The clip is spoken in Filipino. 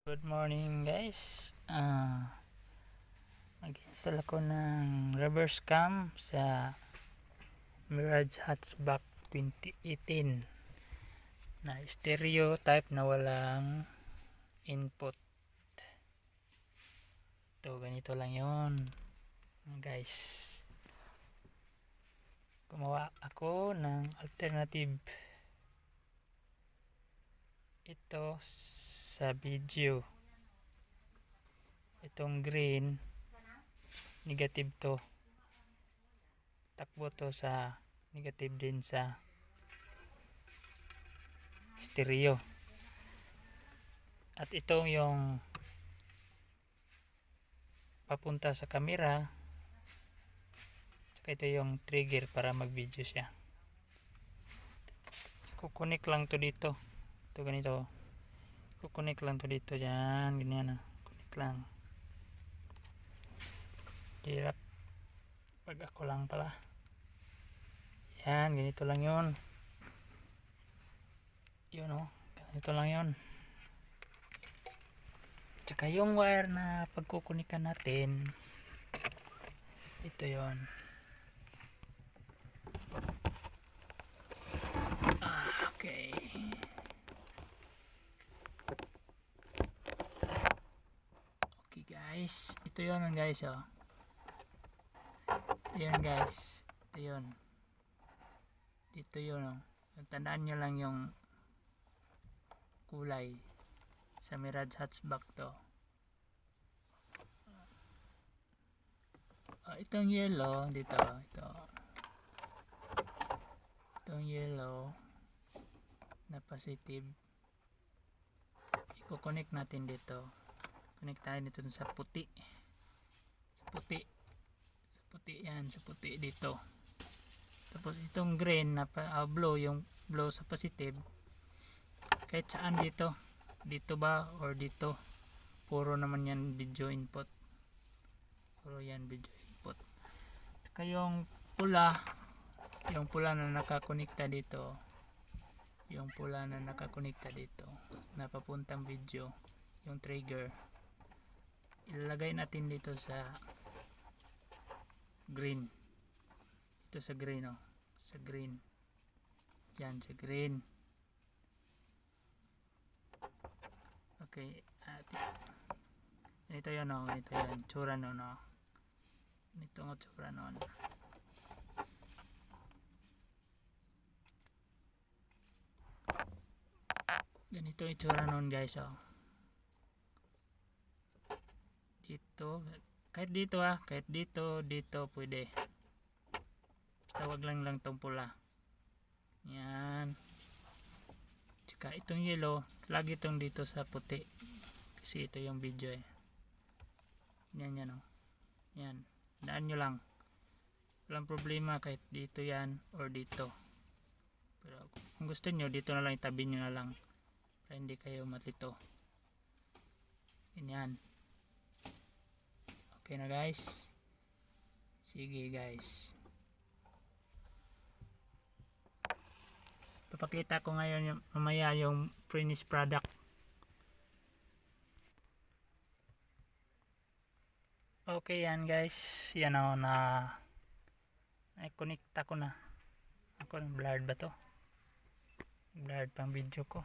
Good morning guys. Mag-install ako ng reverse cam sa Mirage Hatchback 2018 na stereo type na walang input. Ito, ganito lang yon guys. Gumawa ako ng alternative ito sa video. Itong green negative to, takbo to sa negative din sa stereo, at ito yung papunta sa camera, saka ito yung trigger para mag video siya. Kukunik lang to dito, ito ganito, kukunik lang to dito, dyan, ganyan na, kunik lang. Hirap pag ako lang pala. Yan, ganito lang yun. Yun o, ganito lang yun. Tsaka yung wire na pagkukunikan natin, ito yun. Okay. Okay guys, ito yun guys oh. Ito yun guys, ito yun. Dito yun oh. Tandaan nyo lang yung kulay sa Mirage Hatchback to. Itong yellow dito, itong yellow na positive, i-connect natin dito. Connect tayo dito sa puti, yan, sa puti dito. Tapos itong green na blue, yung blue sa positive, kahit saan dito ba or dito, puro naman yan video input, puro yan video input. Saka yung pula na nakakonekta dito, na papuntang video, yung trigger, ilalagay natin dito sa green. Ito sa green oh, sa green, dyan sa green. Okay, ito yun oh, ito yun, tsura nun oh, ito nga tsura nun. Ganito yung tsura nun guys oh. Dito, kahit dito kahit dito pwede, tawag lang tong pula, yan. Tsaka itong yellow, lagi itong dito sa puti, kasi ito yung video yan oh, yan, daan nyo lang, walang problema kahit dito yan or dito. Pero kung gusto nyo, dito na lang, itabi nyo na lang para hindi kayo malito. Yan. Okay na guys, sige guys, papakita ko ngayon mamaya yung finished product. Okay yan guys, yan o, na-connecta ko na. Ako, blurred ba to? Blurred pang video ko.